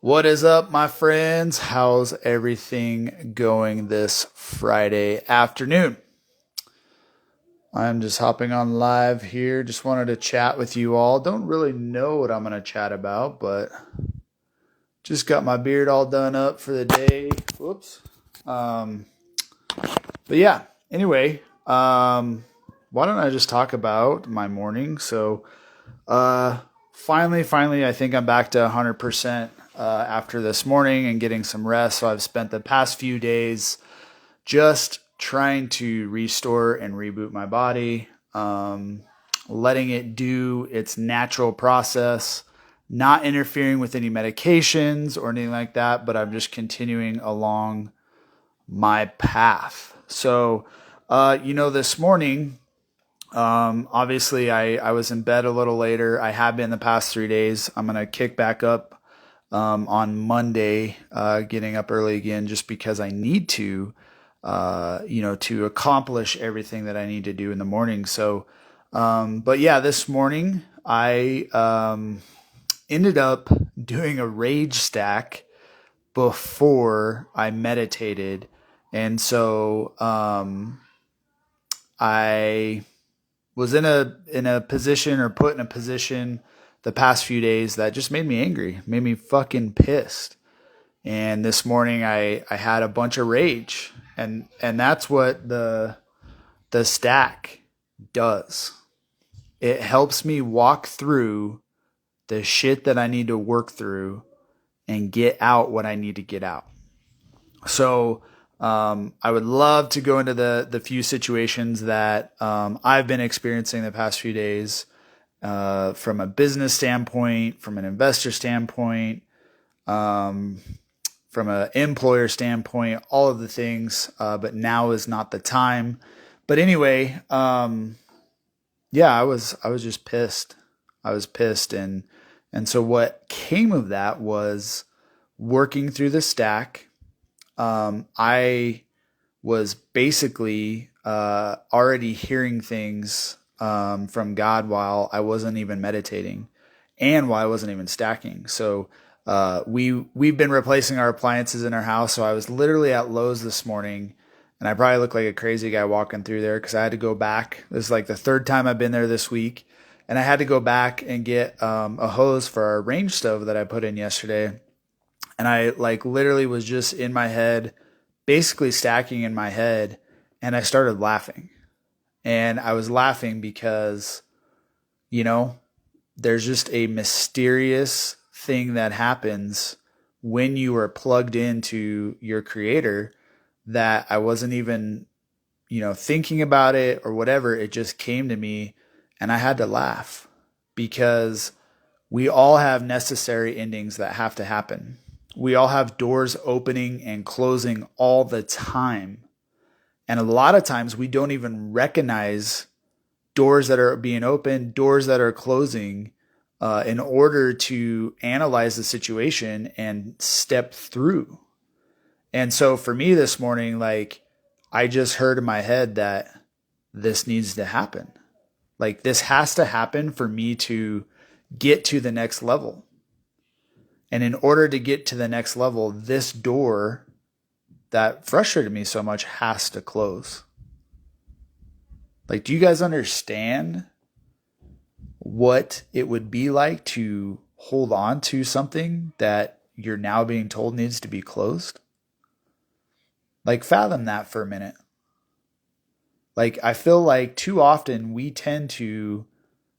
What is up, my friends? How's everything going this Friday afternoon? I'm just hopping on live here. Just wanted to chat with you all. Don't really know what I'm going to chat about, but just got my beard all done up for the day. Whoops. Um, but yeah, anyway, why don't I just talk about my morning? Uh, finally, I think I'm back to 100% after this morning and getting some rest. So I've spent the past few days just trying to restore and reboot my body, letting it do its natural process, not interfering with any medications or anything like that, but I'm just continuing along my path. This morning, obviously, I was in bed a little later. I have been the past 3 days. I'm going to kick back up on Monday, getting up early again just because I need to accomplish everything that I need to do in the morning. But yeah, this morning I ended up doing a rage stack before I meditated. And I was in a position or put in a position the past few days that just made me angry, made me fucking pissed. And this morning I had a bunch of rage. And that's what the stack does. It helps me walk through the shit that I need to work through and get out what I need to get out. I would love to go into the few situations that I've been experiencing the past few days, from a business standpoint, from an investor standpoint, from an employer standpoint, all of the things. But now is not the time. But anyway, yeah, I was just pissed. I was pissed, and so what came of that was working through the stack. I was basically already hearing things from God while I wasn't even meditating, and while I wasn't even stacking. We've been replacing our appliances in our house. So I was literally at Lowe's this morning, and I probably look like a crazy guy walking through there because I had to go back. This is like the third time I've been there this week, and I had to go back and get a hose for our range stove that I put in yesterday. And I literally was just in my head, basically stacking in my head, and I started laughing. And I was laughing because, there's just a mysterious thing that happens when you are plugged into your creator that I wasn't even, thinking about it or whatever. It just came to me, and I had to laugh because we all have necessary endings that have to happen. We all have doors opening and closing all the time. And a lot of times we don't even recognize doors that are being opened, doors that are closing, in order to analyze the situation and step through. And so for me this morning, I just heard in my head that this needs to happen. This has to happen for me to get to the next level. And in order to get to the next level, this door that frustrated me so much has to close. Do you guys understand what it would be like to hold on to something that you're now being told needs to be closed? Fathom that for a minute. I feel like too often we tend to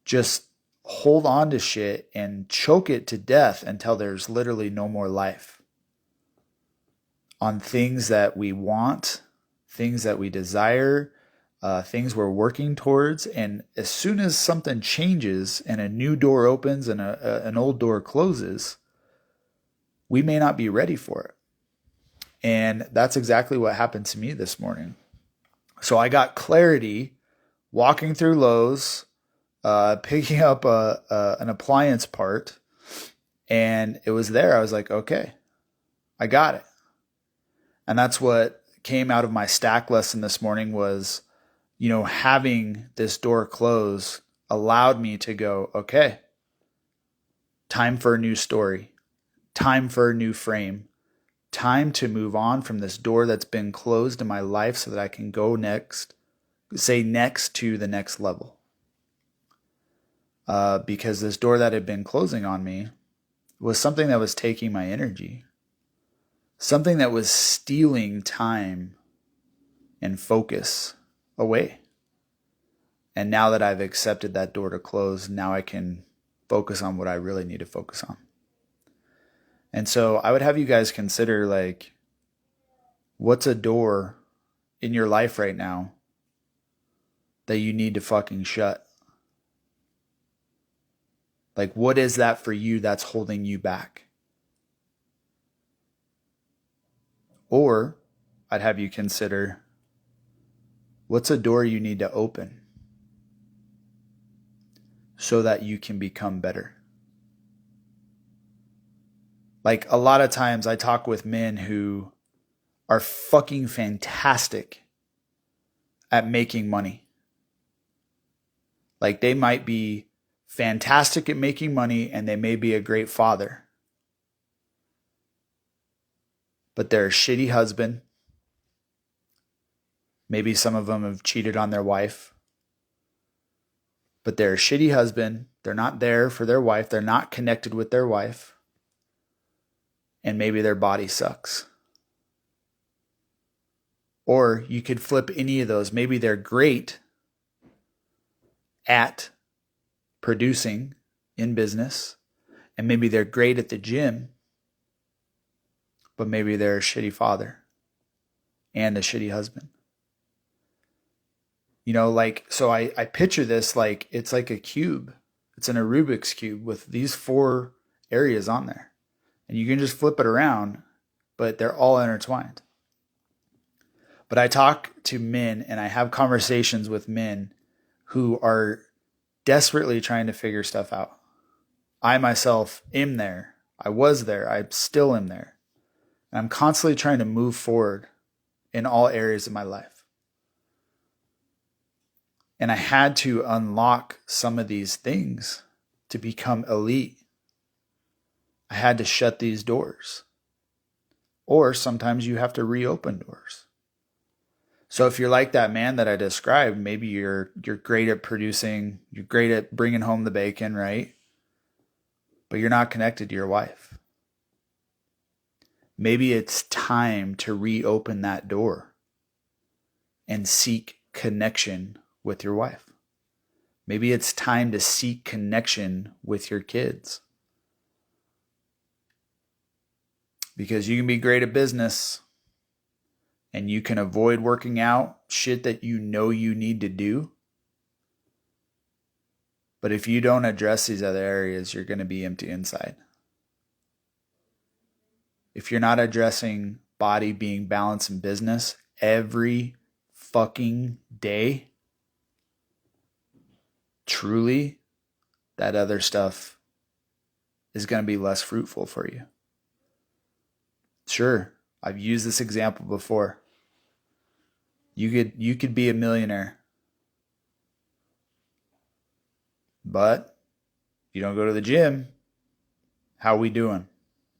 just hold on to shit and choke it to death until there's literally no more life on things that we want, things that we desire, things we're working towards. And as soon as something changes and a new door opens and an old door closes, we may not be ready for it. And that's exactly what happened to me this morning. So I got clarity walking through Lowe's, picking up an appliance part, and it was there. I was like, okay, I got it. And that's what came out of my stack lesson this morning was, having this door close allowed me to go, okay, time for a new story. Time for a new frame. Time to move on from this door that's been closed in my life so that I can go next to the next level. Because this door that had been closing on me was something that was taking my energy. Something that was stealing time and focus away. And now that I've accepted that door to close, now I can focus on what I really need to focus on. And so I would have you guys consider, like, what's a door in your life right now that you need to fucking shut? Like, what is that for you that's holding you back? Or I'd have you consider, what's a door you need to open so that you can become better? Like, a lot of times I talk with men who are fucking fantastic at making money. Like, they might be fantastic at making money and they may be a great father. But they're a shitty husband. Maybe some of them have cheated on their wife. But they're a shitty husband. They're not there for their wife. They're not connected with their wife. And maybe their body sucks. Or you could flip any of those. Maybe they're great at producing in business, and maybe they're great at the gym, but maybe they're a shitty father and a shitty husband. You know, like, so I picture this like it's like a cube. It's an Rubik's cube with these 4 areas on there. And you can just flip it around, but they're all intertwined. But I talk to men and I have conversations with men who are desperately trying to figure stuff out. I myself am there. I was there. I still am there. And I'm constantly trying to move forward in all areas of my life. And I had to unlock some of these things to become elite. I had to shut these doors. Or sometimes you have to reopen doors. So if you're like that man that I described, maybe you're great at producing, you're great at bringing home the bacon, right? But you're not connected to your wife. Maybe it's time to reopen that door and seek connection with your wife. Maybe it's time to seek connection with your kids. Because you can be great at business and you can avoid working out shit that you know you need to do. But if you don't address these other areas, you're going to be empty inside. If you're not addressing body being balanced in business every fucking day, truly, that other stuff is going to be less fruitful for you. Sure, I've used this example before. You could be a millionaire, but if you don't go to the gym, how are we doing?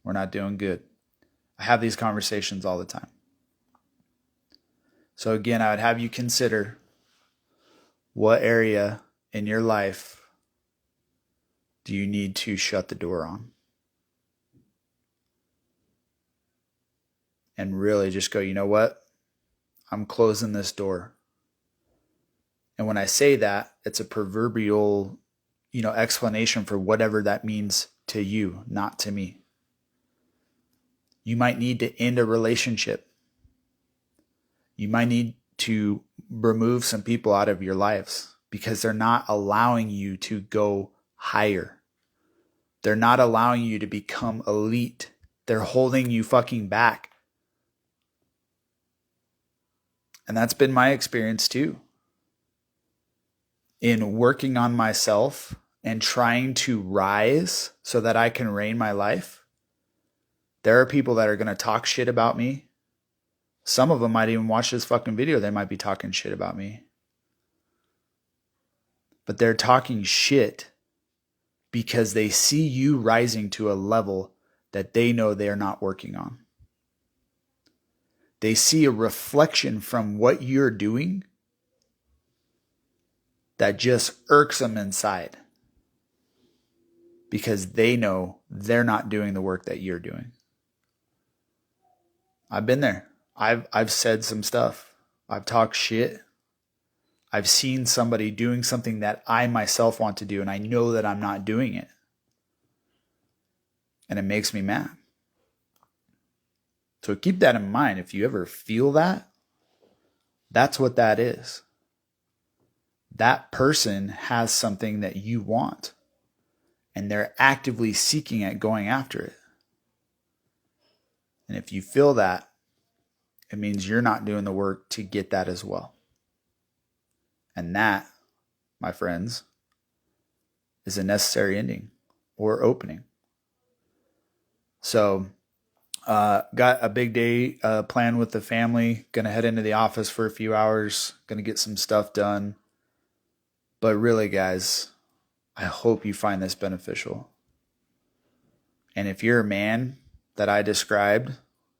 We're not doing good. I have these conversations all the time. So again, I would have you consider what area in your life do you need to shut the door on? And really just go, you know what? I'm closing this door. And when I say that, it's a proverbial, explanation for whatever that means to you, not to me. You might need to end a relationship. You might need to remove some people out of your lives because they're not allowing you to go higher. They're not allowing you to become elite. They're holding you fucking back. And that's been my experience too. In working on myself and trying to rise so that I can reign my life, there are people that are going to talk shit about me. Some of them might even watch this fucking video. They might be talking shit about me. But they're talking shit because they see you rising to a level that they know they're not working on. They see a reflection from what you're doing that just irks them inside because they know they're not doing the work that you're doing. I've been there. I've said some stuff. I've talked shit. I've seen somebody doing something that I myself want to do, and I know that I'm not doing it. And it makes me mad. So keep that in mind. If you ever feel that, that's what that is. That person has something that you want, and they're actively seeking it, going after it. And if you feel that, it means you're not doing the work to get that as well. And that, my friends, is a necessary ending or opening. So, got a big day planned with the family. Gonna head into the office for a few hours. Gonna get some stuff done. But really, guys, I hope you find this beneficial. And if you're a man that I described,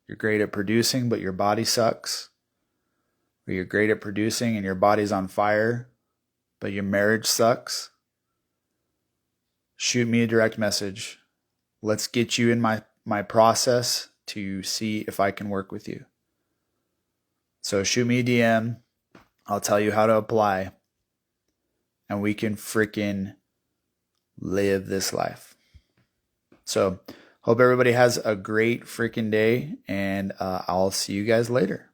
you're great at producing, but your body sucks. Or you're great at producing and your body's on fire, but your marriage sucks. Shoot me a direct message. Let's get you in my process to see if I can work with you. So shoot me a DM. I'll tell you how to apply. And we can freaking live this life. So hope everybody has a great freaking day. And I'll see you guys later.